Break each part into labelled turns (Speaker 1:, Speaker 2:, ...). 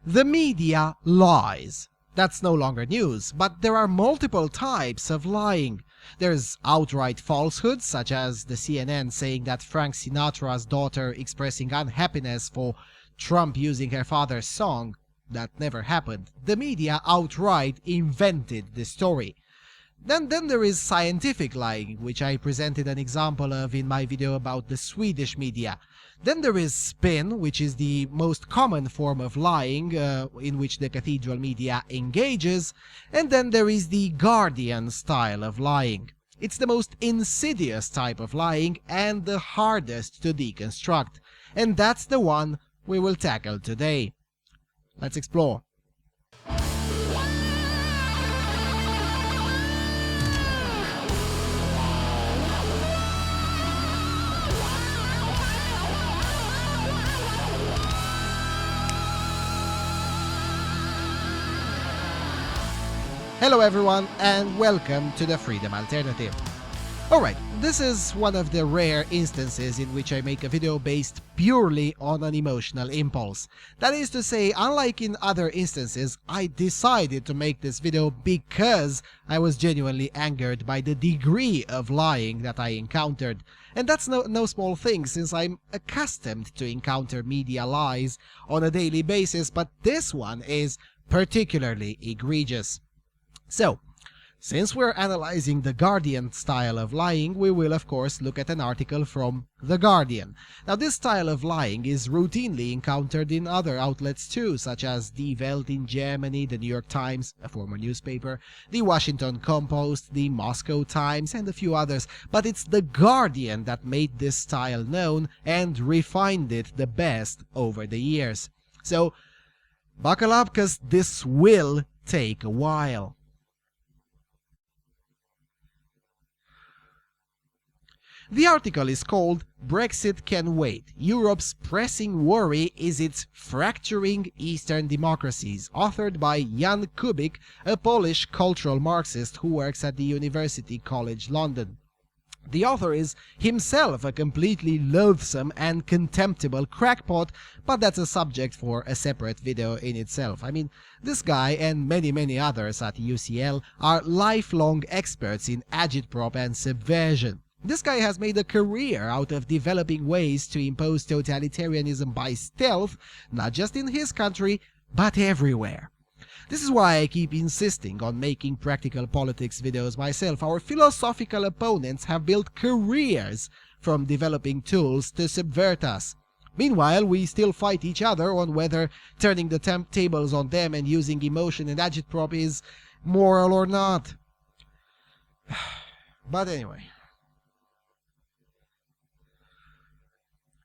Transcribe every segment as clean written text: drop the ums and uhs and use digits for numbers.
Speaker 1: The media lies. That's no longer news, but there are multiple types of lying. There's outright falsehoods, such as the CNN saying that Frank Sinatra's daughter expressing unhappiness for Trump using her father's song. That never happened. The media outright invented the story. Then there is scientific lying, which I presented an example of in my video about the Swedish media. Then there is spin, which is the most common form of lying in which the cathedral media engages. And then there is the Guardian style of lying. It's the most insidious type of lying and the hardest to deconstruct. And that's the one we will tackle today. Let's explore. Hello everyone, and welcome to the Freedom Alternative. Alright, this is one of the rare instances in which I make a video based purely on an emotional impulse. That is to say, unlike in other instances, I decided to make this video because I was genuinely angered by the degree of lying that I encountered. And that's no small thing, since I'm accustomed to encounter media lies on a daily basis, but this one is particularly egregious. So, since we're analyzing the Guardian style of lying, we will of course look at an article from The Guardian. Now, this style of lying is routinely encountered in other outlets too, such as Die Welt in Germany, the New York Times, a former newspaper, the Washington Compost, the Moscow Times, and a few others. But it's The Guardian that made this style known and refined it the best over the years. So, buckle up, cause this will take a while. The article is called "Brexit Can Wait. Europe's Pressing Worry is its Fracturing Eastern Democracies", authored by Jan Kubik, a Polish cultural Marxist who works at the University College London. The author is himself a completely loathsome and contemptible crackpot, but that's a subject for a separate video in itself. I mean, this guy and many others at UCL are lifelong experts in agitprop and subversion. This guy has made a career out of developing ways to impose totalitarianism by stealth, not just in his country, but everywhere. This is why I keep insisting on making practical politics videos myself. Our philosophical opponents have built careers from developing tools to subvert us. Meanwhile, we still fight each other on whether turning the tables on them and using emotion and agitprop is moral or not. But anyway.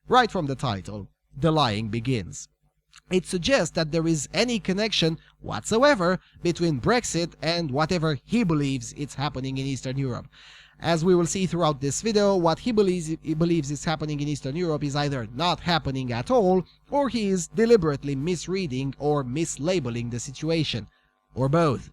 Speaker 1: Right from the title, the lying begins. It suggests that there is any connection whatsoever between Brexit and whatever he believes it's happening in Eastern Europe. As we will see throughout this video, what he believes is happening in Eastern Europe is either not happening at all, or he is deliberately misreading or mislabeling the situation, or both.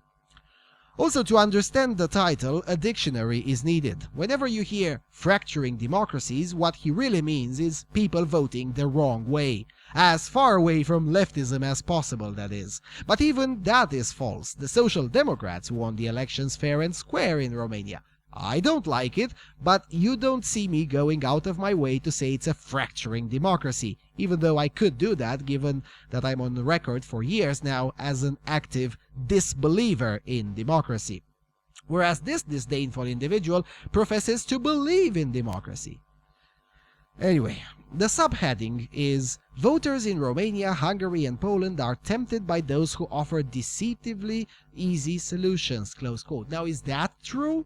Speaker 1: Also, to understand the title, a dictionary is needed. Whenever you hear "fracturing democracies", what he really means is people voting the wrong way. As far away from leftism as possible, that is. But even that is false. The Social Democrats won the elections fair and square in Romania. I don't like it, but you don't see me going out of my way to say it's a fracturing democracy, even though I could do that given that I'm on the record for years now as an active disbeliever in democracy. Whereas this disdainful individual professes to believe in democracy. Anyway, the subheading is "Voters in Romania, Hungary and Poland are tempted by those who offer deceptively easy solutions." Close quote. Now, is that true?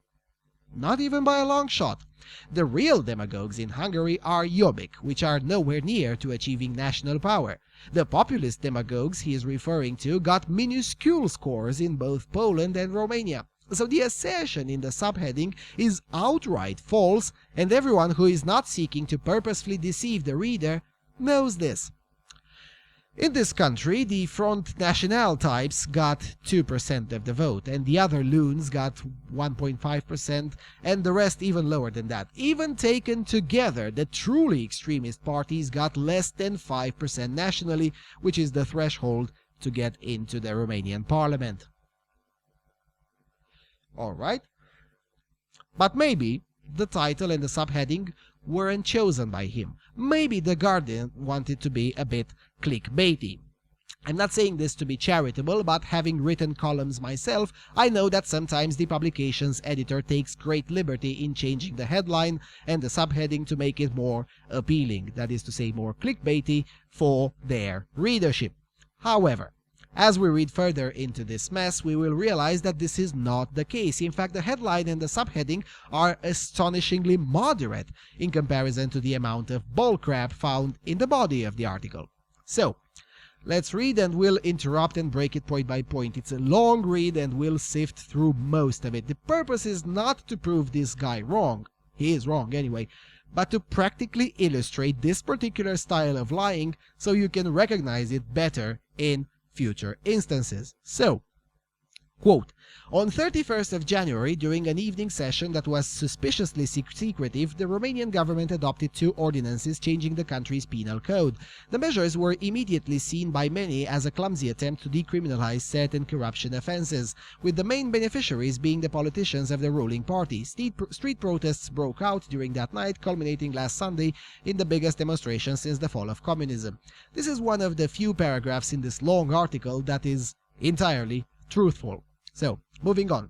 Speaker 1: Not even by a long shot. The real demagogues in Hungary are Jobbik, which are nowhere near to achieving national power. The populist demagogues he is referring to got minuscule scores in both Poland and Romania. So the assertion in the subheading is outright false, and everyone who is not seeking to purposefully deceive the reader knows this. In this country, the Front National types got 2% of the vote, and the other loons got 1.5%, and the rest even lower than that. Even taken together, the truly extremist parties got less than 5% nationally, which is the threshold to get into the Romanian parliament. Alright. But maybe the title and the subheading weren't chosen by him. Maybe The Guardian wanted to be a bit clickbaity. I'm not saying this to be charitable, but having written columns myself, I know that sometimes the publication's editor takes great liberty in changing the headline and the subheading to make it more appealing, that is to say more clickbaity, for their readership. However, as we read further into this mess, we will realize that this is not the case. In fact, the headline and the subheading are astonishingly moderate in comparison to the amount of bullcrap found in the body of the article. So, let's read, and we'll interrupt and break it point by point. It's a long read and we'll sift through most of it. The purpose is not to prove this guy wrong. He is wrong anyway. But to practically illustrate this particular style of lying so you can recognize it better in future instances. So, quote, on 31st of January, during an evening session that was suspiciously secretive, the Romanian government adopted 2 ordinances changing the country's penal code. The measures were immediately seen by many as a clumsy attempt to decriminalize certain corruption offenses, with the main beneficiaries being the politicians of the ruling party. Street protests broke out during that night, culminating last Sunday in the biggest demonstration since the fall of communism. This is one of the few paragraphs in this long article that is entirely truthful. So, moving on.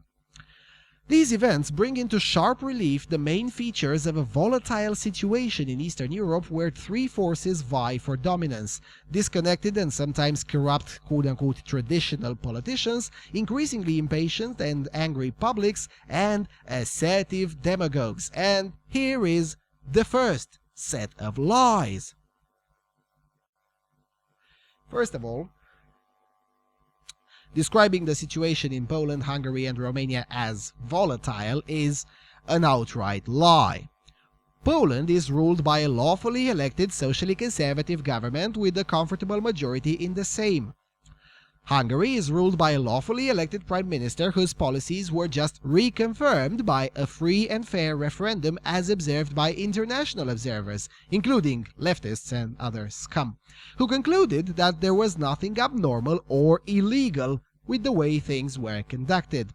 Speaker 1: These events bring into sharp relief the main features of a volatile situation in Eastern Europe where 3 forces vie for dominance: disconnected and sometimes corrupt quote-unquote traditional politicians, increasingly impatient and angry publics, and assertive demagogues. And here is the first set of lies. First of all, describing the situation in Poland, Hungary, and Romania as volatile is an outright lie. Poland is ruled by a lawfully elected socially conservative government with a comfortable majority in the Sejm. Hungary is ruled by a lawfully elected prime minister whose policies were just reconfirmed by a free and fair referendum as observed by international observers, including leftists and other scum, who concluded that there was nothing abnormal or illegal with the way things were conducted.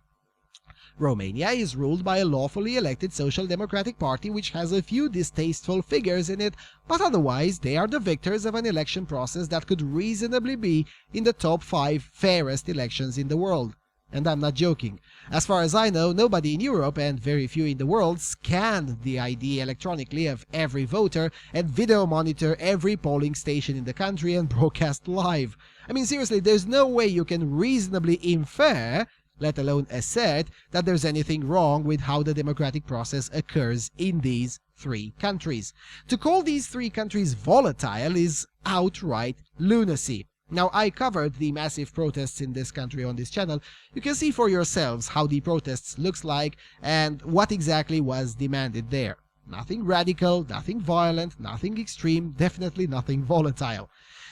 Speaker 1: Romania is ruled by a lawfully elected Social Democratic Party which has a few distasteful figures in it, but otherwise they are the victors of an election process that could reasonably be in the top 5 fairest elections in the world. And I'm not joking. As far as I know, nobody in Europe, and very few in the world, scanned the ID electronically of every voter and video monitor every polling station in the country and broadcast live. I mean, seriously, there's no way you can reasonably infer, let alone assert, that there's anything wrong with how the democratic process occurs in these 3 countries. To call these 3 countries volatile is outright lunacy. Now, I covered the massive protests in this country on this channel. You can see for yourselves how the protests looks like and what exactly was demanded there. Nothing radical, nothing violent, nothing extreme, definitely nothing volatile.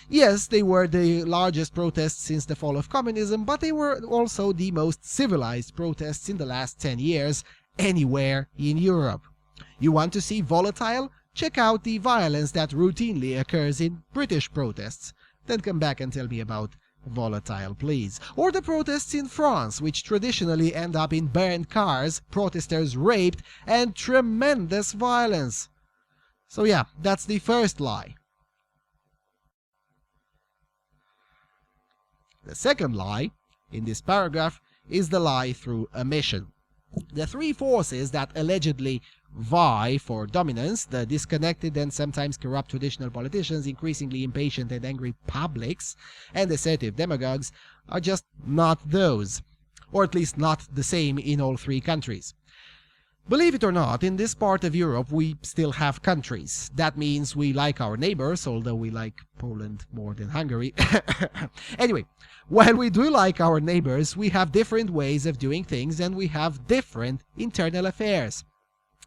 Speaker 1: Yes, they were the largest protests since the fall of communism, but they were also the most civilized protests in the last 10 years anywhere in Europe. You want to see volatile? Check out the violence that routinely occurs in British protests. Then come back and tell me about volatile, please. Or the protests in France, which traditionally end up in burned cars, protesters raped, and tremendous violence. So yeah, that's the first lie. The second lie in this paragraph is the lie through omission. The 3 forces that allegedly vie for dominance, the disconnected and sometimes corrupt traditional politicians, increasingly impatient and angry publics, and assertive demagogues, are just not those, or at least not the same in all 3 countries. Believe it or not, in this part of Europe we still have countries. That means we like our neighbors, although we like Poland more than Hungary. Anyway, while we do like our neighbors, we have different ways of doing things and we have different internal affairs.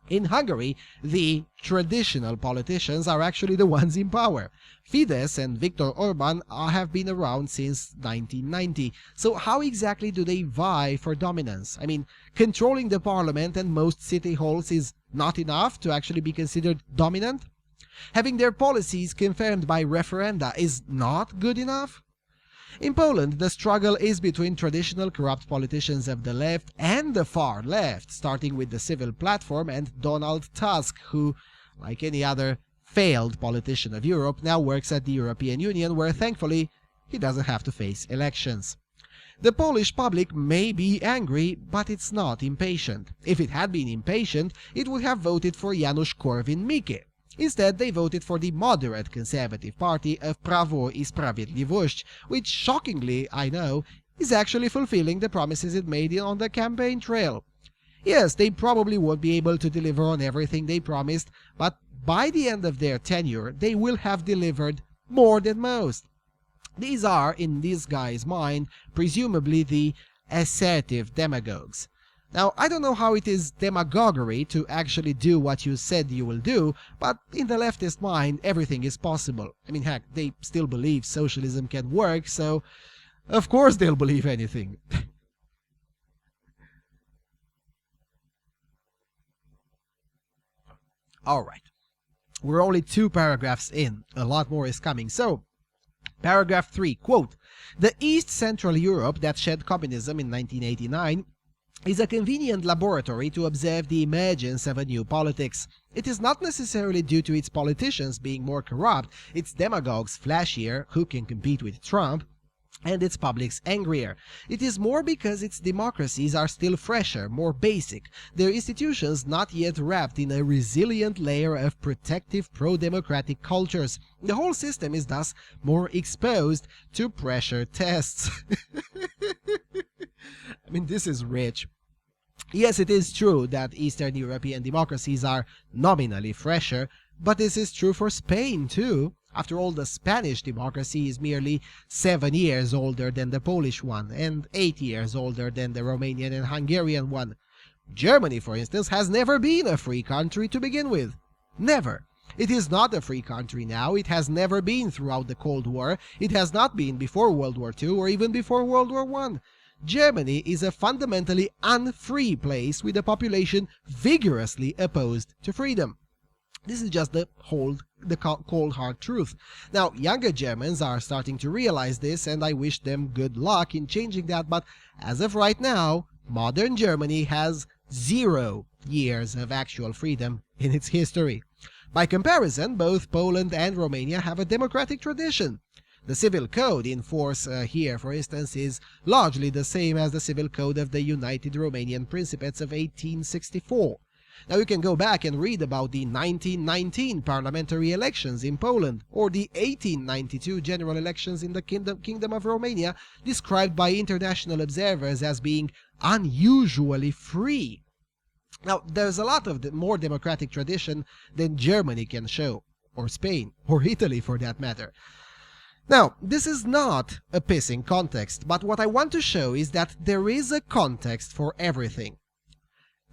Speaker 1: In Hungary, the traditional politicians are actually the ones in power. Fidesz and Viktor Orban have been around since 1990. So how exactly do they vie for dominance? I mean, controlling the parliament and most city halls is not enough to actually be considered dominant? Having their policies confirmed by referenda is not good enough? In Poland, the struggle is between traditional corrupt politicians of the left and the far left, starting with the Civil Platform and Donald Tusk, who, like any other failed politician of Europe, now works at the European Union, where thankfully he doesn't have to face elections. The Polish public may be angry, but it's not impatient. If it had been impatient, it would have voted for Janusz Korwin-Mikke. Instead, they voted for the moderate conservative party of Prawo i Sprawiedliwość, which, shockingly, I know, is actually fulfilling the promises it made on the campaign trail. Yes, they probably won't be able to deliver on everything they promised, but by the end of their tenure, they will have delivered more than most. These are, in this guy's mind, presumably the assertive demagogues. Now, I don't know how it is demagoguery to actually do what you said you will do, but in the leftist mind, everything is possible. I mean, heck, they still believe socialism can work, so of course they'll believe anything. Alright, we're only 2 paragraphs in, a lot more is coming, so paragraph 3, quote, "The East Central Europe that shed communism in 1989 is a convenient laboratory to observe the emergence of a new politics. It is not necessarily due to its politicians being more corrupt, its demagogues flashier, who can compete with Trump, and its publics angrier. It is more because its democracies are still fresher, more basic, their institutions not yet wrapped in a resilient layer of protective pro-democratic cultures. The whole system is thus more exposed to pressure tests." I mean, this is rich. Yes, it is true that Eastern European democracies are nominally fresher, but this is true for Spain too. After all, the Spanish democracy is merely 7 years older than the Polish one, and 8 years older than the Romanian and Hungarian one. Germany, for instance, has never been a free country to begin with. Never. It is not a free country now, it has never been throughout the Cold War, it has not been before World War II or even before World War I. Germany is a fundamentally unfree place with a population vigorously opposed to freedom. This is just the cold hard truth. Now, younger Germans are starting to realize this, and I wish them good luck in changing that, but as of right now, modern Germany has 0 years of actual freedom in its history. By comparison, both Poland and Romania have a democratic tradition. The civil code in force here, for instance, is largely the same as the civil code of the United Romanian Principates of 1864. Now you can go back and read about the 1919 parliamentary elections in Poland, or the 1892 general elections in the Kingdom of Romania, described by international observers as being unusually free. Now, there's a lot of more democratic tradition than Germany can show, or Spain, or Italy for that matter. Now, this is not a pissing context, but what I want to show is that there is a context for everything.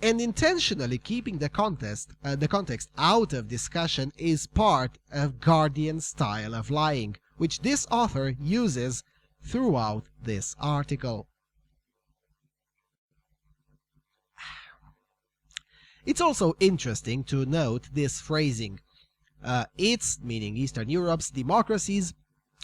Speaker 1: And intentionally keeping the context out of discussion is part of Guardian's style of lying, which this author uses throughout this article. It's also interesting to note this phrasing. Its, meaning Eastern Europe's, democracies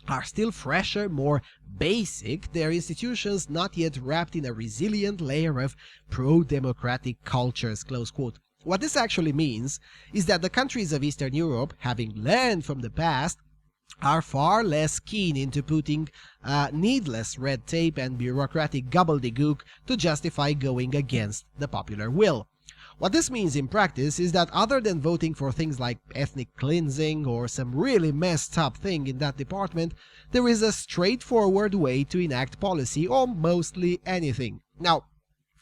Speaker 1: are still fresher, more basic, their institutions not yet wrapped in a resilient layer of pro-democratic cultures, close quote. What this actually means is that the countries of Eastern Europe, having learned from the past, are far less keen into putting needless red tape and bureaucratic gobbledygook to justify going against the popular will. What this means in practice is that other than voting for things like ethnic cleansing or some really messed up thing in that department, there is a straightforward way to enact policy on mostly anything. Now,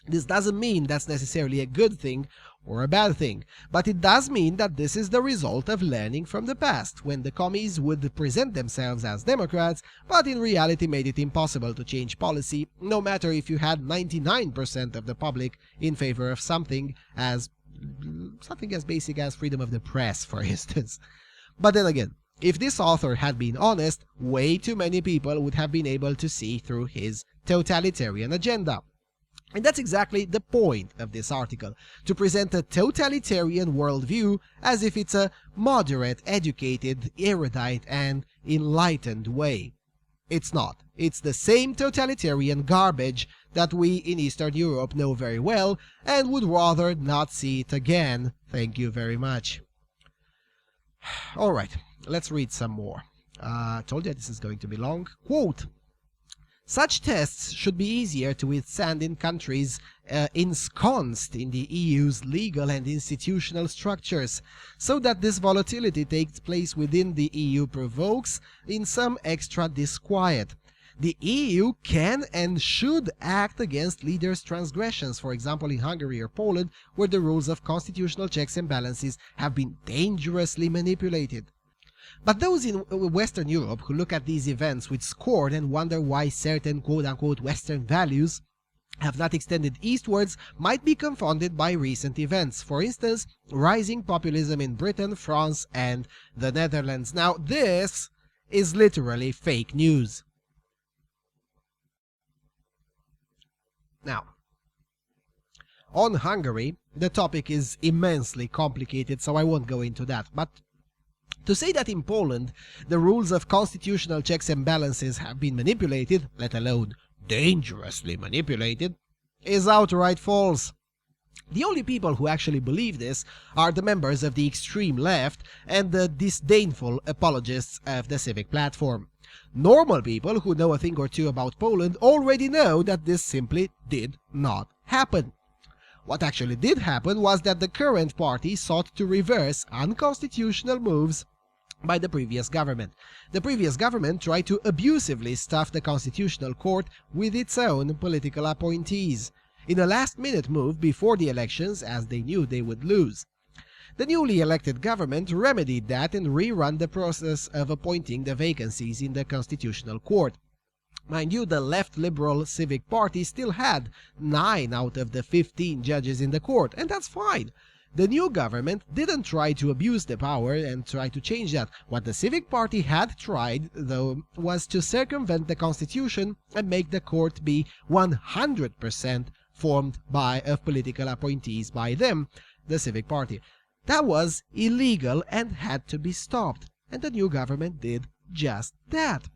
Speaker 1: this doesn't mean that's necessarily a good thing or a bad thing, but it does mean that this is the result of learning from the past, when the commies would present themselves as Democrats, but in reality made it impossible to change policy, no matter if you had 99% of the public in favor of something as basic as freedom of the press, for instance. But then again, if this author had been honest, way too many people would have been able to see through his totalitarian agenda. And that's exactly the point of this article, to present a totalitarian worldview as if it's a moderate, educated, erudite, and enlightened way. It's not. It's the same totalitarian garbage that we in Eastern Europe know very well and would rather not see it again. Thank you very much. Alright, let's read some more. Told you this is going to be long. Quote, such tests should be easier to withstand in countries ensconced in the EU's legal and institutional structures, so that this volatility takes place within the EU provokes in some extra disquiet. The EU can and should act against leaders' transgressions, for example in Hungary or Poland, where the rules of constitutional checks and balances have been dangerously manipulated. But those in Western Europe who look at these events with scorn and wonder why certain quote-unquote Western values have not extended eastwards might be confounded by recent events. For instance, rising populism in Britain, France, and the Netherlands. Now, this is literally fake news. Now, on Hungary, the topic is immensely complicated, so I won't go into that, but to say that in Poland the rules of constitutional checks and balances have been manipulated, let alone dangerously manipulated, is outright false. The only people who actually believe this are the members of the extreme left and the disdainful apologists of the civic platform. Normal people who know a thing or two about Poland already know that this simply did not happen. What actually did happen was that the current party sought to reverse unconstitutional moves by the previous government. The previous government tried to abusively stuff the Constitutional Court with its own political appointees, in a last-minute move before the elections, as they knew they would lose. The newly elected government remedied that and rerun the process of appointing the vacancies in the Constitutional Court. Mind you, the left liberal Civic Party still had 9 out of the 15 judges in the court, and that's fine. The new government didn't try to abuse the power and try to change that. What the Civic Party had tried, though, was to circumvent the constitution and make the court be 100% formed of political appointees by them, the Civic Party. That was illegal and had to be stopped, and the new government did just that.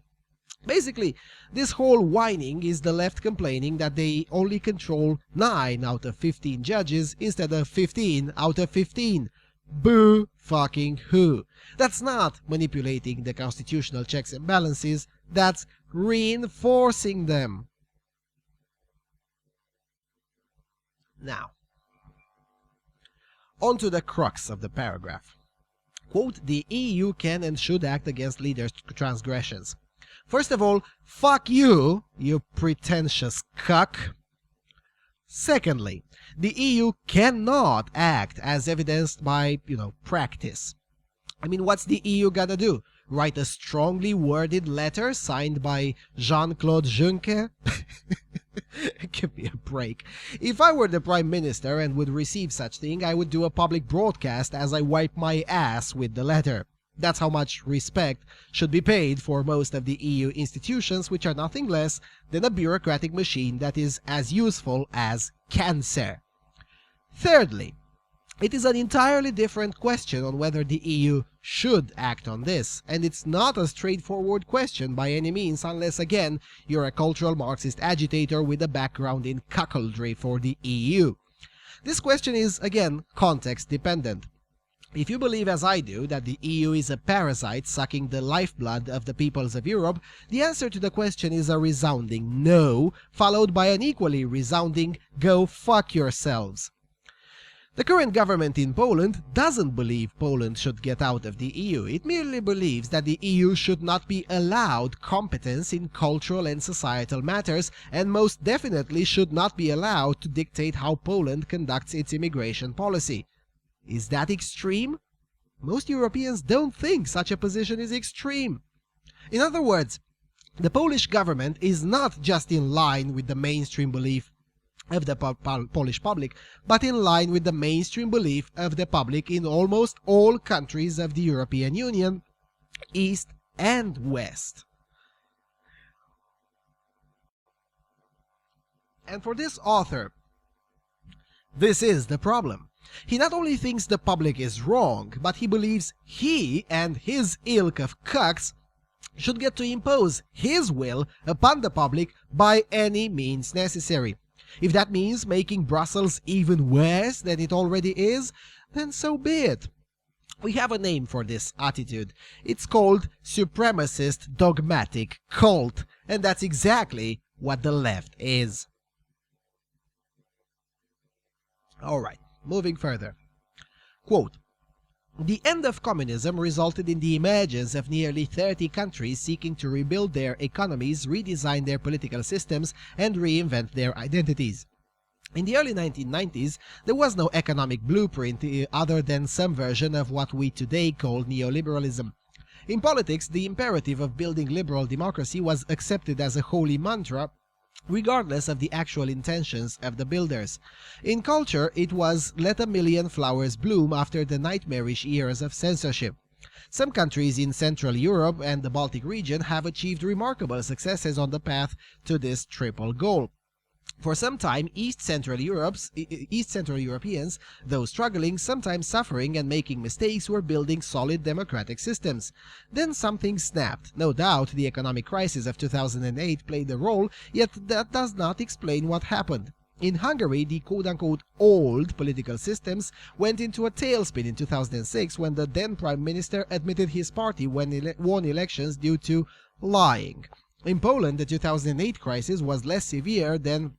Speaker 1: Basically, this whole whining is the left complaining that they only control 9 out of 15 judges instead of 15 out of 15. Boo fucking who. That's not manipulating the constitutional checks and balances, that's reinforcing them. Now, on to the crux of the paragraph. Quote, the EU can and should act against leaders' transgressions. First of all, fuck you, you pretentious cuck. Secondly, the EU cannot act as evidenced by, practice. I mean, what's the EU gonna do? Write a strongly worded letter signed by Jean-Claude Juncker? Give me a break. If I were the Prime Minister and would receive such thing, I would do a public broadcast as I wipe my ass with the letter. That's how much respect should be paid for most of the EU institutions, which are nothing less than a bureaucratic machine that is as useful as cancer. Thirdly, it is an entirely different question on whether the EU should act on this, and it's not a straightforward question by any means unless, again, you're a cultural Marxist agitator with a background in cuckoldry for the EU. This question is, again, context-dependent. If you believe, as I do, that the EU is a parasite sucking the lifeblood of the peoples of Europe, the answer to the question is a resounding no, followed by an equally resounding go fuck yourselves. The current government in Poland doesn't believe Poland should get out of the EU. It merely believes that the EU should not be allowed competence in cultural and societal matters, and most definitely should not be allowed to dictate how Poland conducts its immigration policy. Is that extreme? Most Europeans don't think such a position is extreme. In other words, the Polish government is not just in line with the mainstream belief of the Polish public, but in line with the mainstream belief of the public in almost all countries of the European Union, East and West. And for this author, this is the problem. He not only thinks the public is wrong, but he believes he and his ilk of cucks should get to impose his will upon the public by any means necessary. If that means making Brussels even worse than it already is, then so be it. We have a name for this attitude. It's called supremacist dogmatic cult, and that's exactly what the left is. Alright, moving further. Quote, "The end of communism resulted in the emergence of nearly 30 countries seeking to rebuild their economies, redesign their political systems, and reinvent their identities. In the early 1990s, there was no economic blueprint other than some version of what we today call neoliberalism. In politics, the imperative of building liberal democracy was accepted as a holy mantra, regardless of the actual intentions of the builders. In culture, it was let a million flowers bloom after the nightmarish years of censorship. Some countries in Central Europe and the Baltic region have achieved remarkable successes on the path to this triple goal. For some time, East Central Europeans, though struggling, sometimes suffering and making mistakes, were building solid democratic systems. Then something snapped. No doubt the economic crisis of 2008 played a role, yet that does not explain what happened. In Hungary, the quote-unquote old political systems went into a tailspin in 2006 when the then Prime Minister admitted his party won elections due to lying. In Poland, the 2008 crisis was less severe than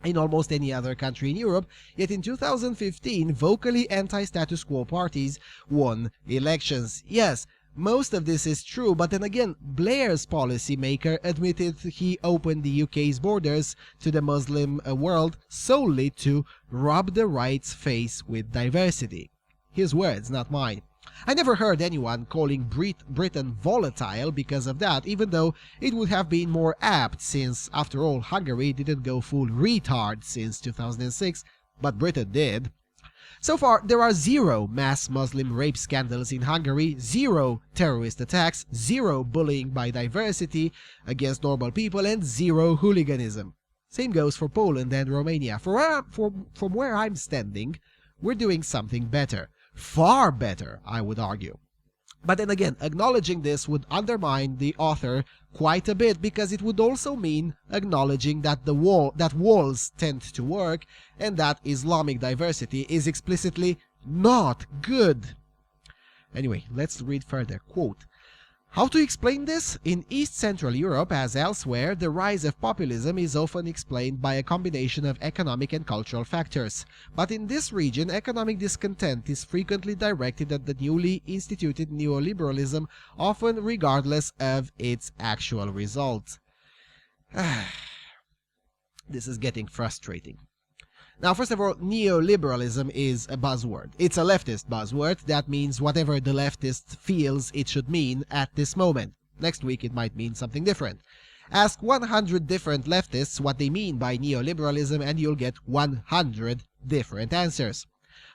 Speaker 1: in almost any other country in Europe, yet in 2015, vocally anti-status quo parties won elections. Yes, most of this is true, but then again, Blair's policymaker admitted he opened the UK's borders to the Muslim world solely to rub the right's face with diversity. His words, not mine. I never heard anyone calling Britain volatile because of that, even though it would have been more apt since, after all, Hungary didn't go full retard since 2006, but Britain did. So far, there are 0 mass Muslim rape scandals in Hungary, 0 terrorist attacks, 0 bullying by diversity against normal people, and 0 hooliganism. Same goes for Poland and Romania. From where I'm standing, we're doing something better. Far better, I would argue. But then again, acknowledging this would undermine the author quite a bit, because it would also mean acknowledging that walls tend to work and that Islamic diversity is explicitly not good. Anyway, let's read further. Quote, "How to explain this? In East Central Europe, as elsewhere, the rise of populism is often explained by a combination of economic and cultural factors. But in this region, economic discontent is frequently directed at the newly instituted neoliberalism, often regardless of its actual results." This is getting frustrating. Now, first of all, neoliberalism is a buzzword. It's a leftist buzzword. That means whatever the leftist feels it should mean at this moment. Next week it might mean something different. Ask 100 different leftists what they mean by neoliberalism and you'll get 100 different answers.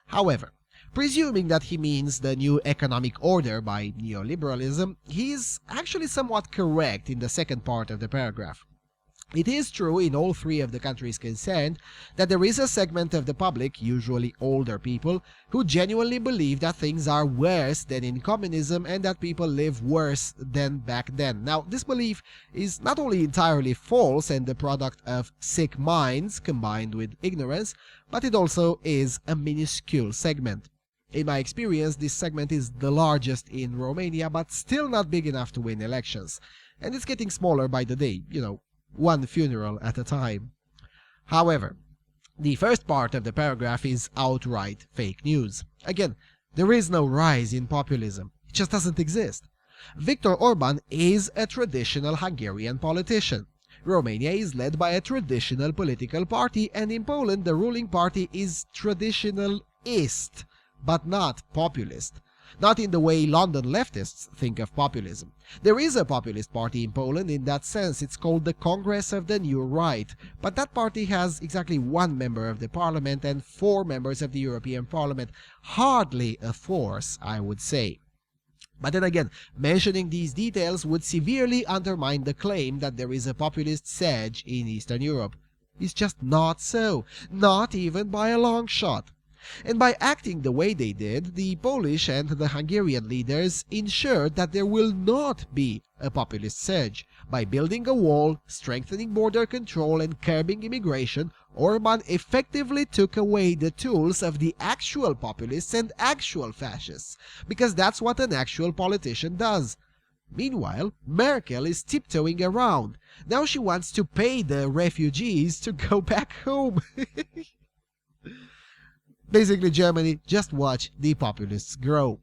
Speaker 1: However, presuming that he means the new economic order by neoliberalism, he is actually somewhat correct in the second part of the paragraph. It is true in all 3 of the countries concerned that there is a segment of the public, usually older people, who genuinely believe that things are worse than in communism and that people live worse than back then. Now, this belief is not only entirely false and the product of sick minds combined with ignorance, but it also is a minuscule segment. In my experience, this segment is the largest in Romania, but still not big enough to win elections. And it's getting smaller by the day, one funeral at a time. However, the first part of the paragraph is outright fake news. Again, there is no rise in populism. It just doesn't exist. Viktor Orban is a traditional Hungarian politician. Romania is led by a traditional political party, and in Poland the ruling party is traditionalist, but not populist. Not in the way London leftists think of populism. There is a populist party in Poland in that sense. It's called the Congress of the New Right. But that party has exactly 1 member of the parliament and 4 members of the European Parliament. Hardly a force, I would say. But then again, mentioning these details would severely undermine the claim that there is a populist surge in Eastern Europe. It's just not so. Not even by a long shot. And by acting the way they did, the Polish and the Hungarian leaders ensured that there will not be a populist surge. By building a wall, strengthening border control, and curbing immigration, Orban effectively took away the tools of the actual populists and actual fascists, because that's what an actual politician does. Meanwhile, Merkel is tiptoeing around. Now she wants to pay the refugees to go back home. Basically, Germany, just watch the populists grow.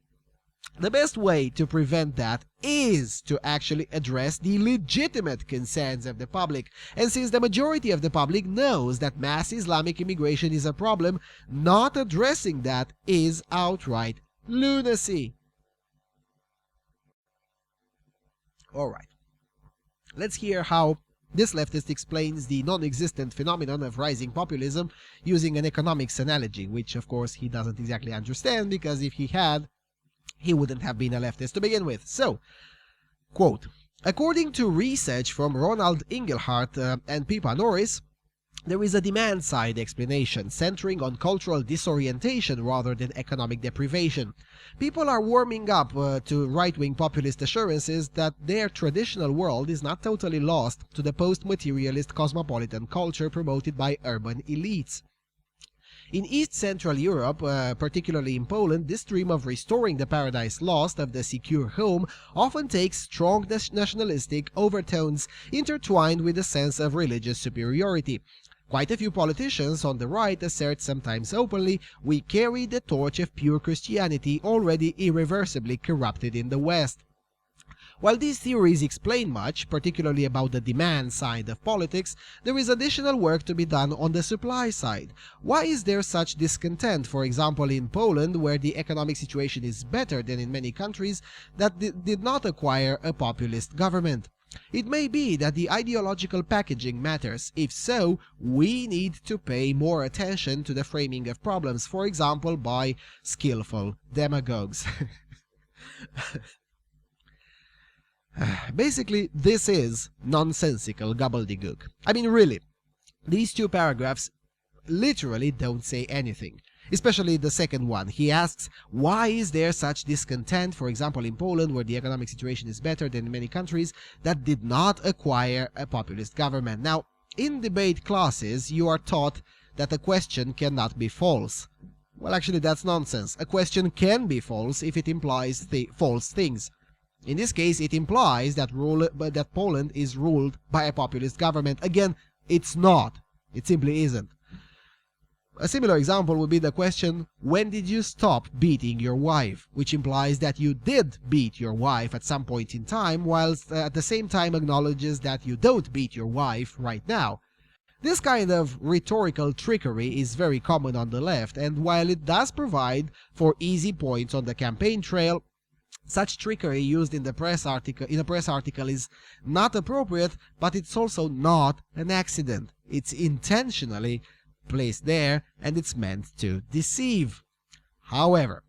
Speaker 1: The best way to prevent that is to actually address the legitimate concerns of the public. And since the majority of the public knows that mass Islamic immigration is a problem, not addressing that is outright lunacy. Alright, let's hear how this leftist explains the non-existent phenomenon of rising populism using an economics analogy, which of course he doesn't exactly understand, because if he had, he wouldn't have been a leftist to begin with. So, quote, according to research from Ronald Inglehart and Pippa Norris, there is a demand-side explanation centering on cultural disorientation rather than economic deprivation. People are warming up to right-wing populist assurances that their traditional world is not totally lost to the post-materialist cosmopolitan culture promoted by urban elites. In East Central Europe, particularly in Poland, this dream of restoring the paradise lost of the secure home often takes strong nationalistic overtones intertwined with a sense of religious superiority. Quite a few politicians on the right assert, sometimes openly, we carry the torch of pure Christianity already irreversibly corrupted in the West. While these theories explain much, particularly about the demand side of politics, there is additional work to be done on the supply side. Why is there such discontent, for example in Poland, where the economic situation is better than in many countries that did not acquire a populist government? It may be that the ideological packaging matters. If so, we need to pay more attention to the framing of problems, for example by skillful demagogues. Basically, this is nonsensical gobbledygook. I mean, really, these two paragraphs literally don't say anything. Especially the second one. He asks, why is there such discontent, for example in Poland, where the economic situation is better than in many countries that did not acquire a populist government? Now, in debate classes, you are taught that a question cannot be false. Well, actually, that's nonsense. A question can be false if it implies false things. In this case, it implies that Poland is ruled by a populist government. Again, it's not. It simply isn't. A similar example would be the question, when did you stop beating your wife? Which implies that you did beat your wife at some point in time, whilst at the same time acknowledges that you don't beat your wife right now. This kind of rhetorical trickery is very common on the left, and while it does provide for easy points on the campaign trail, such trickery used in a press article is not appropriate, but it's also not an accident. It's intentionally placed there, and it's meant to deceive. However,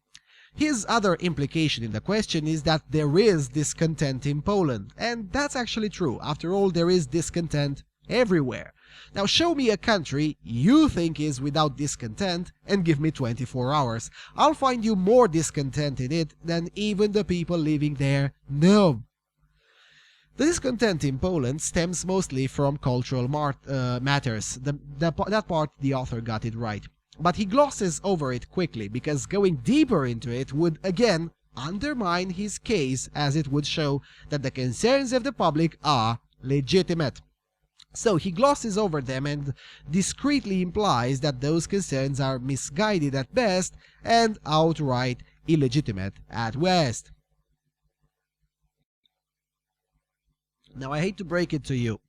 Speaker 1: his other implication in the question is that there is discontent in Poland, and that's actually true. After all, there is discontent everywhere. Now show me a country you think is without discontent and give me 24 hours. I'll find you more discontent in it than even the people living there know. The discontent in Poland stems mostly from cultural matters. That part the author got it right. But he glosses over it quickly, because going deeper into it would again undermine his case, as it would show that the concerns of the public are legitimate. So he glosses over them and discreetly implies that those concerns are misguided at best and outright illegitimate at worst. Now, I hate to break it to you,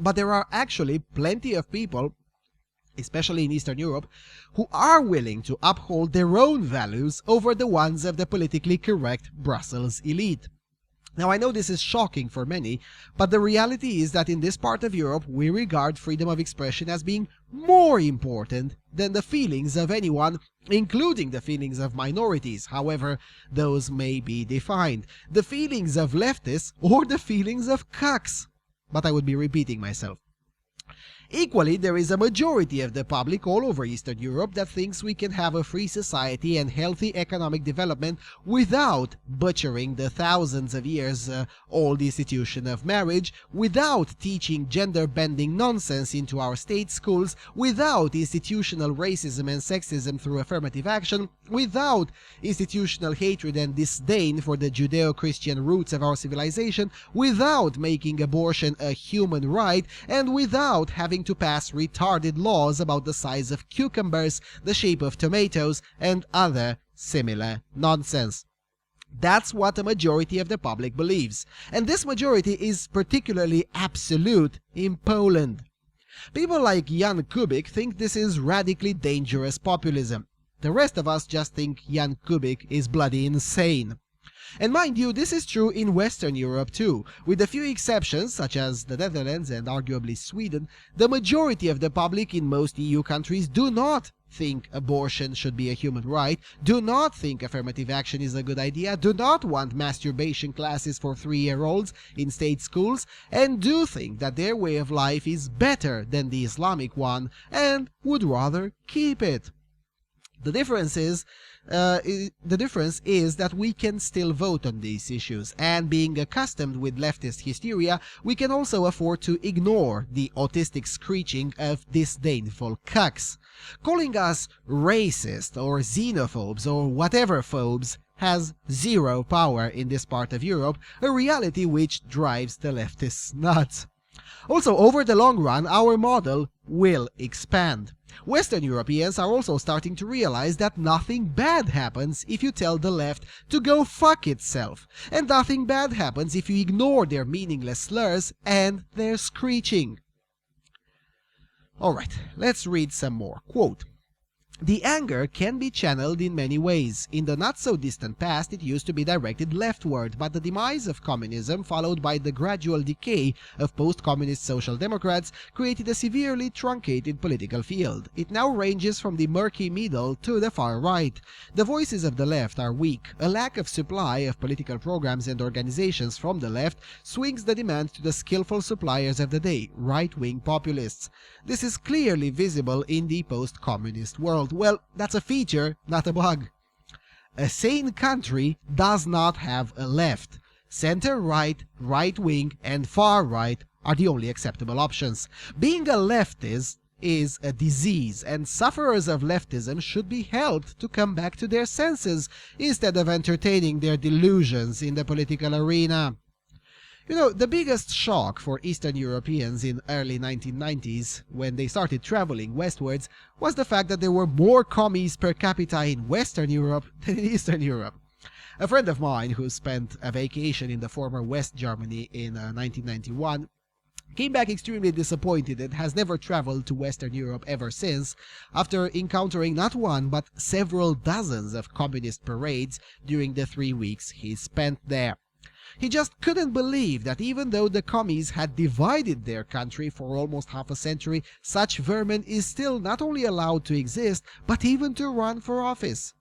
Speaker 1: but there are actually plenty of people, especially in Eastern Europe, who are willing to uphold their own values over the ones of the politically correct Brussels elite. Now, I know this is shocking for many, but the reality is that in this part of Europe, we regard freedom of expression as being more important than the feelings of anyone, including the feelings of minorities, however those may be defined, the feelings of leftists or the feelings of cucks. But I would be repeating myself. Equally, there is a majority of the public all over Eastern Europe that thinks we can have a free society and healthy economic development without butchering the thousands of years old institution of marriage, without teaching gender-bending nonsense into our state schools, without institutional racism and sexism through affirmative action, without institutional hatred and disdain for the Judeo-Christian roots of our civilization, without making abortion a human right, and without having to pass retarded laws about the size of cucumbers, the shape of tomatoes, and other similar nonsense. That's what a majority of the public believes, and this majority is particularly absolute in Poland. People like Jan Kubik think this is radically dangerous populism. The rest of us just think Jan Kubik is bloody insane. And mind you, this is true in Western Europe too. With a few exceptions, such as the Netherlands and arguably Sweden, the majority of the public in most EU countries do not think abortion should be a human right, do not think affirmative action is a good idea, do not want masturbation classes for 3-year-olds in state schools, and do think that their way of life is better than the Islamic one, and would rather keep it. The difference is that we can still vote on these issues, and being accustomed with leftist hysteria, we can also afford to ignore the autistic screeching of disdainful cucks. Calling us racist or xenophobes or whatever phobes has zero power in this part of Europe, a reality which drives the leftists nuts. Also, over the long run, our model will expand. Western Europeans are also starting to realize that nothing bad happens if you tell the left to go fuck itself, and nothing bad happens if you ignore their meaningless slurs and their screeching. Alright, let's read some more. Quote, "The anger can be channeled in many ways. In the not-so-distant past, it used to be directed leftward, but the demise of communism, followed by the gradual decay of post-communist social democrats, created a severely truncated political field. It now ranges from the murky middle to the far right. The voices of the left are weak. A lack of supply of political programs and organizations from the left swings the demand to the skillful suppliers of the day, right-wing populists. This is clearly visible in the post-communist world." Well, that's a feature, not a bug. A sane country does not have a left. Center-right, right-wing, and far-right are the only acceptable options. Being a leftist is a disease, and sufferers of leftism should be helped to come back to their senses instead of entertaining their delusions in the political arena. You know, the biggest shock for Eastern Europeans in early 1990s, when they started traveling westwards, was the fact that there were more commies per capita in Western Europe than in Eastern Europe. A friend of mine who spent a vacation in the former West Germany in 1991 came back extremely disappointed and has never traveled to Western Europe ever since, after encountering not one but several dozens of communist parades during the 3 weeks he spent there. He just couldn't believe that even though the commies had divided their country for almost half a century, such vermin is still not only allowed to exist, but even to run for office.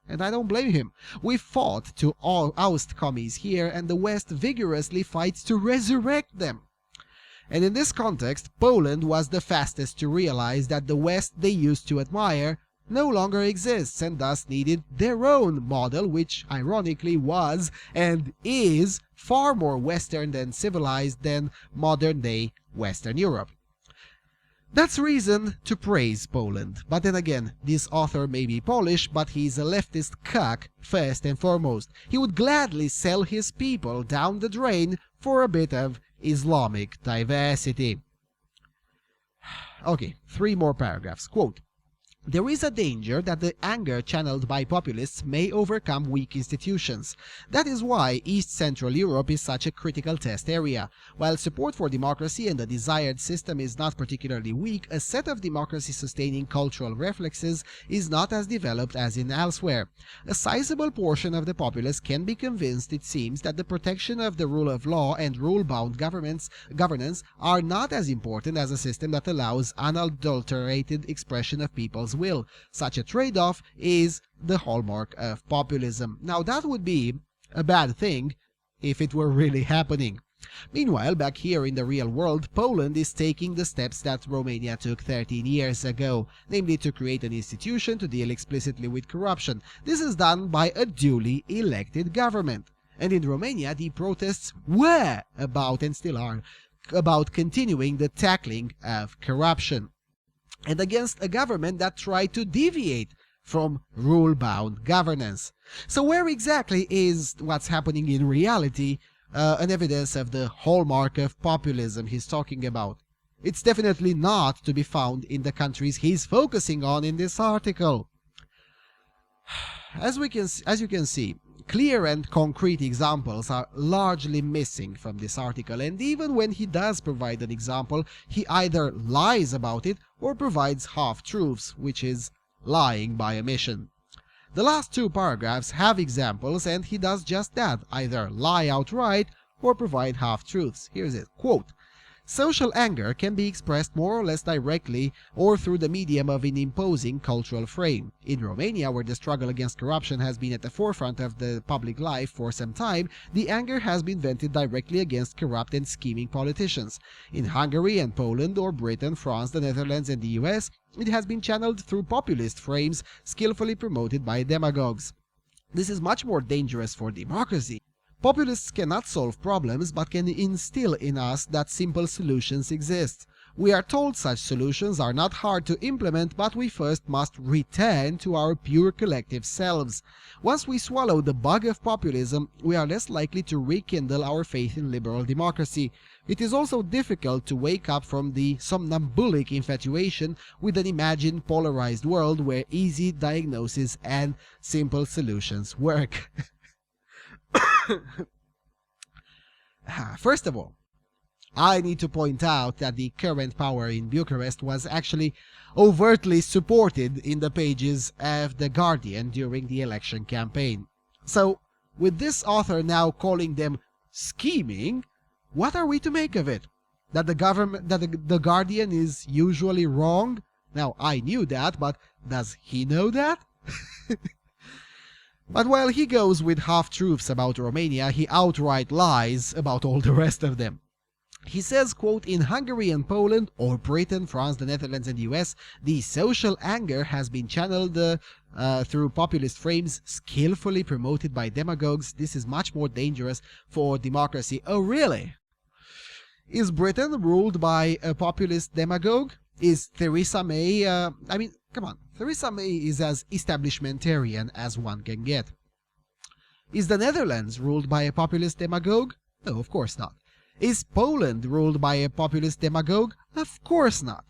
Speaker 1: And I don't blame him. We fought to oust commies here, and the West vigorously fights to resurrect them. And in this context, Poland was the fastest to realize that the West they used to admire no longer exists, and thus needed their own model, which ironically was and is far more Western and civilized than modern-day Western Europe. That's reason to praise Poland. But then again, this author may be Polish, but he's a leftist cuck first and foremost. He would gladly sell his people down the drain for a bit of Islamic diversity. Okay, 3 more paragraphs. Quote, "There is a danger that the anger channeled by populists may overcome weak institutions. That is why East Central Europe is such a critical test area. While support for democracy and the desired system is not particularly weak, a set of democracy-sustaining cultural reflexes is not as developed as in elsewhere. A sizable portion of the populace can be convinced, it seems, that the protection of the rule of law and rule-bound governance are not as important as a system that allows unadulterated expression of people's will. Such a trade-off is the hallmark of populism." Now, that would be a bad thing if it were really happening. Meanwhile, back here in the real world, Poland is taking the steps that Romania took 13 years ago, namely to create an institution to deal explicitly with corruption. This is done by a duly elected government. And in Romania, the protests were about, and still are, about continuing the tackling of corruption, and against a government that tried to deviate from rule-bound governance. So where exactly is what's happening in reality an evidence of the hallmark of populism he's talking about? It's definitely not to be found in the countries he's focusing on in this article. As you can see, clear and concrete examples are largely missing from this article, and even when he does provide an example, he either lies about it or provides half-truths, which is lying by omission. The last two paragraphs have examples, and he does just that, either lie outright or provide half-truths. Here's it, quote, "Social anger can be expressed more or less directly or through the medium of an imposing cultural frame. In Romania, where the struggle against corruption has been at the forefront of the public life for some time, the anger has been vented directly against corrupt and scheming politicians. In Hungary and Poland, or Britain, France, the Netherlands, and the US, it has been channeled through populist frames skillfully promoted by demagogues. This is much more dangerous for democracy. Populists cannot solve problems, but can instill in us that simple solutions exist. We are told such solutions are not hard to implement, but we first must return to our pure collective selves. Once we swallow the bug of populism, we are less likely to rekindle our faith in liberal democracy. It is also difficult to wake up from the somnambulic infatuation with an imagined polarized world where easy diagnosis and simple solutions work." First of all, I need to point out that the current power in Bucharest was actually overtly supported in the pages of The Guardian during the election campaign. So, with this author now calling them scheming, what are we to make of it? That the Guardian is usually wrong? Now, I knew that, but does he know that? But while he goes with half-truths about Romania, he outright lies about all the rest of them. He says, quote, "In Hungary and Poland, or Britain, France, the Netherlands, and the US, the social anger has been channeled through populist frames skillfully promoted by demagogues. This is much more dangerous for democracy." Oh, really? Is Britain ruled by a populist demagogue? Is Theresa May, come on, Theresa May is as establishmentarian as one can get. Is the Netherlands ruled by a populist demagogue? No, of course not. Is Poland ruled by a populist demagogue? Of course not.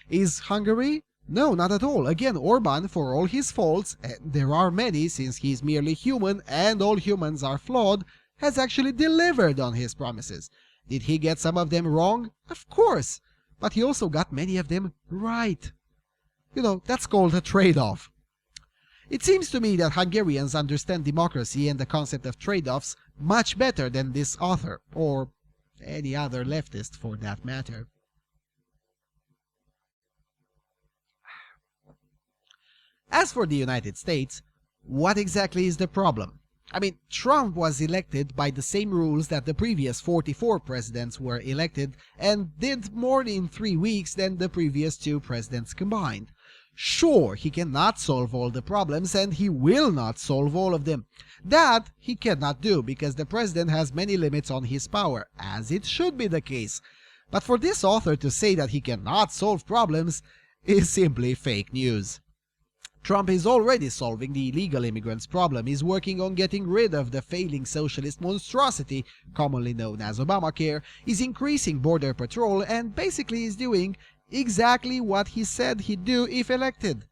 Speaker 1: Is Hungary? No, not at all. Again, Orban, for all his faults, and there are many since he is merely human and all humans are flawed, has actually delivered on his promises. Did he get some of them wrong? Of course. But he also got many of them right. You know, that's called a trade-off. It seems to me that Hungarians understand democracy and the concept of trade-offs much better than this author, or any other leftist for that matter. As for the United States, what exactly is the problem? I mean, Trump was elected by the same rules that the previous 44 presidents were elected, and did more in 3 weeks than the previous 2 presidents combined. Sure, he cannot solve all the problems, and he will not solve all of them. That he cannot do, because the president has many limits on his power, as it should be the case. But for this author to say that he cannot solve problems is simply fake news. Trump is already solving the illegal immigrants problem, is working on getting rid of the failing socialist monstrosity, commonly known as Obamacare, is increasing border patrol, and basically is doing exactly what he said he'd do if elected.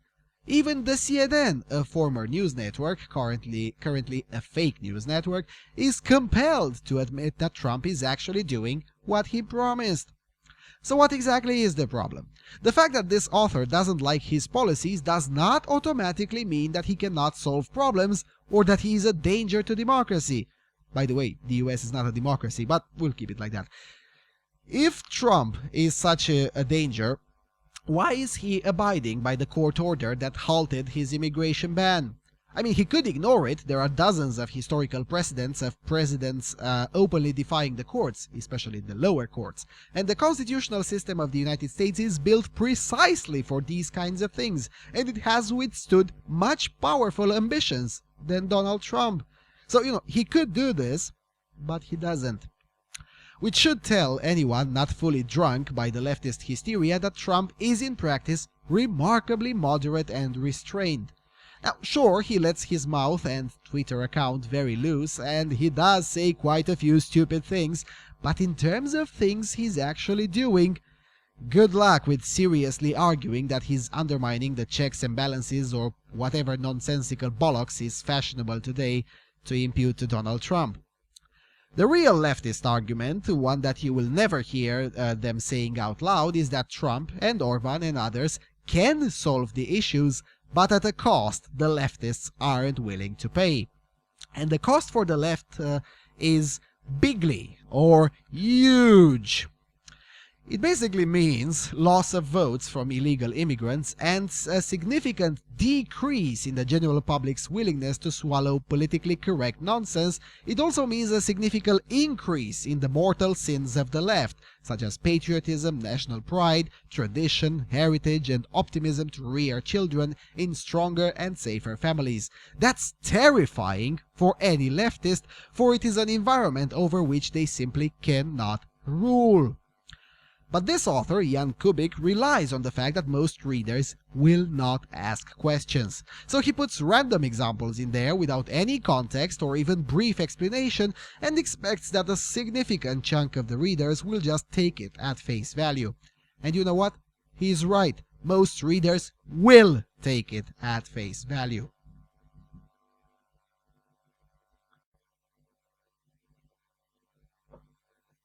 Speaker 1: Even the CNN, a former news network, currently a fake news network, is compelled to admit that Trump is actually doing what he promised. So what exactly is the problem? The fact that this author doesn't like his policies does not automatically mean that he cannot solve problems or that he is a danger to democracy. By the way, the US is not a democracy, but we'll keep it like that. If Trump is such a danger, why is he abiding by the court order that halted his immigration ban? I mean, he could ignore it. There are dozens of historical precedents of presidents openly defying the courts, especially the lower courts. And the constitutional system of the United States is built precisely for these kinds of things, and it has withstood much powerful ambitions than Donald Trump. So, he could do this, but he doesn't. Which should tell anyone not fully drunk by the leftist hysteria that Trump is in practice remarkably moderate and restrained. Now, sure, he lets his mouth and Twitter account very loose, and he does say quite a few stupid things, but in terms of things he's actually doing, good luck with seriously arguing that he's undermining the checks and balances or whatever nonsensical bollocks is fashionable today to impute to Donald Trump. The real leftist argument, one that you will never hear them saying out loud, is that Trump and Orban and others can solve the issues, but at a cost the leftists aren't willing to pay. And the cost for the left is bigly or huge. It basically means loss of votes from illegal immigrants and a significant decrease in the general public's willingness to swallow politically correct nonsense. It also means a significant increase in the mortal sins of the left, such as patriotism, national pride, tradition, heritage, and optimism to rear children in stronger and safer families. That's terrifying for any leftist, for it is an environment over which they simply cannot rule. But this author, Jan Kubik, relies on the fact that most readers will not ask questions. So he puts random examples in there without any context or even brief explanation and expects that a significant chunk of the readers will just take it at face value. And you know what? He's right. Most readers will take it at face value.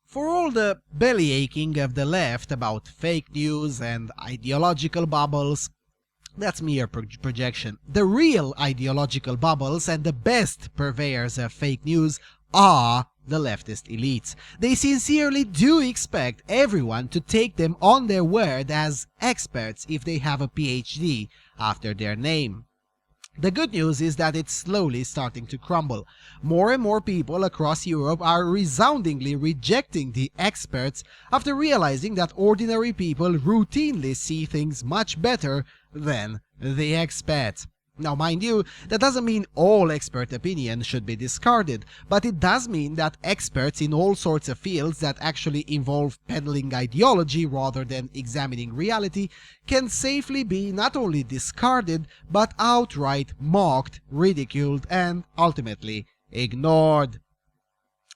Speaker 1: For all the bellyaching of the left about fake news and ideological bubbles, that's mere projection. The real ideological bubbles and the best purveyors of fake news are the leftist elites. They sincerely do expect everyone to take them on their word as experts if they have a PhD after their name. The good news is that it's slowly starting to crumble. More and more people across Europe are resoundingly rejecting the experts after realizing that ordinary people routinely see things much better than the experts. Now, mind you, that doesn't mean all expert opinion should be discarded, but it does mean that experts in all sorts of fields that actually involve peddling ideology rather than examining reality can safely be not only discarded, but outright mocked, ridiculed, and ultimately ignored.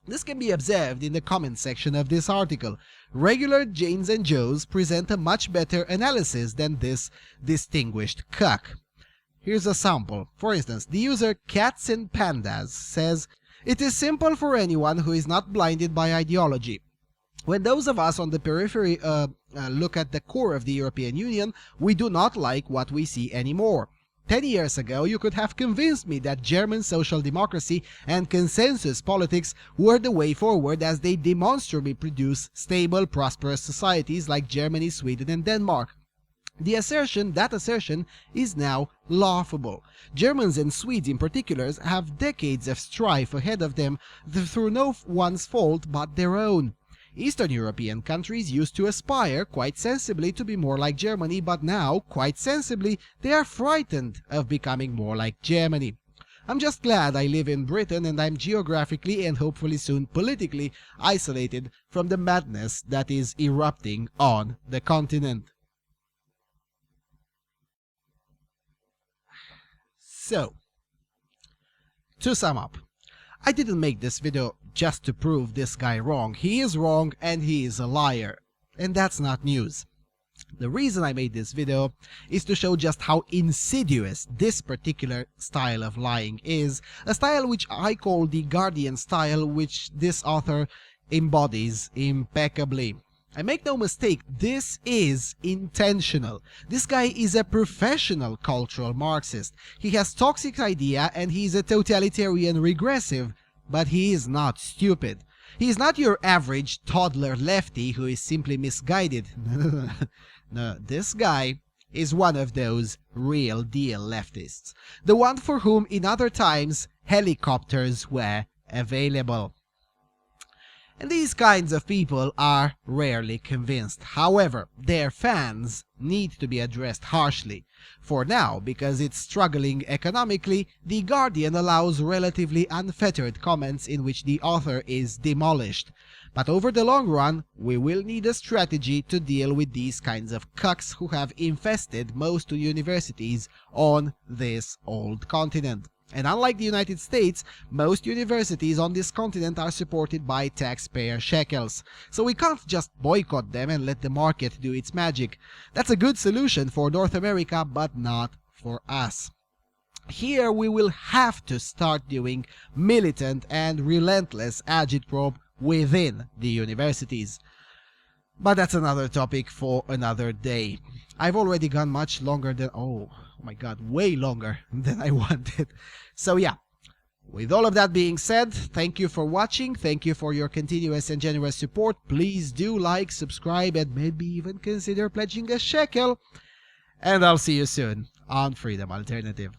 Speaker 1: This can be observed in the comment section of this article. Regular Janes and Joes present a much better analysis than this distinguished cuck. Here's a sample. For instance, the user Cats and Pandas says, "It is simple for anyone who is not blinded by ideology. When those of us on the periphery look at the core of the European Union, we do not like what we see anymore. 10 years ago, you could have convinced me that German social democracy and consensus politics were the way forward, as they demonstrably produce stable, prosperous societies like Germany, Sweden, and Denmark. That assertion is now laughable. Germans and Swedes in particular have decades of strife ahead of them through no one's fault but their own. Eastern European countries used to aspire, quite sensibly, to be more like Germany, but now, quite sensibly, they are frightened of becoming more like Germany. I'm just glad I live in Britain and I'm geographically and hopefully soon politically isolated from the madness that is erupting on the continent." So, to sum up, I didn't make this video just to prove this guy wrong. He is wrong and he is a liar. And that's not news. The reason I made this video is to show just how insidious this particular style of lying is, a style which I call the Guardian-style, which this author embodies impeccably. And make no mistake, this is intentional. This guy is a professional cultural Marxist. He has toxic idea and he's a totalitarian regressive, but he is not stupid. He is not your average toddler lefty who is simply misguided. No, this guy is one of those real deal leftists, the one for whom in other times helicopters were available. And these kinds of people are rarely convinced. However, their fans need to be addressed harshly. For now, because it's struggling economically, The Guardian allows relatively unfettered comments in which the author is demolished. But over the long run, we will need a strategy to deal with these kinds of cucks who have infested most universities on this old continent. And unlike the United States, most universities on this continent are supported by taxpayer shekels. So we can't just boycott them and let the market do its magic. That's a good solution for North America, but not for us. Here we will have to start doing militant and relentless agitprop within the universities. But that's another topic for another day. I've already gone much longer than, oh my god, way longer than I wanted. So yeah, with all of that being said, thank you for watching, thank you for your continuous and generous support. Please do like, subscribe, and maybe even consider pledging a shekel. And I'll see you soon on Freedom Alternative.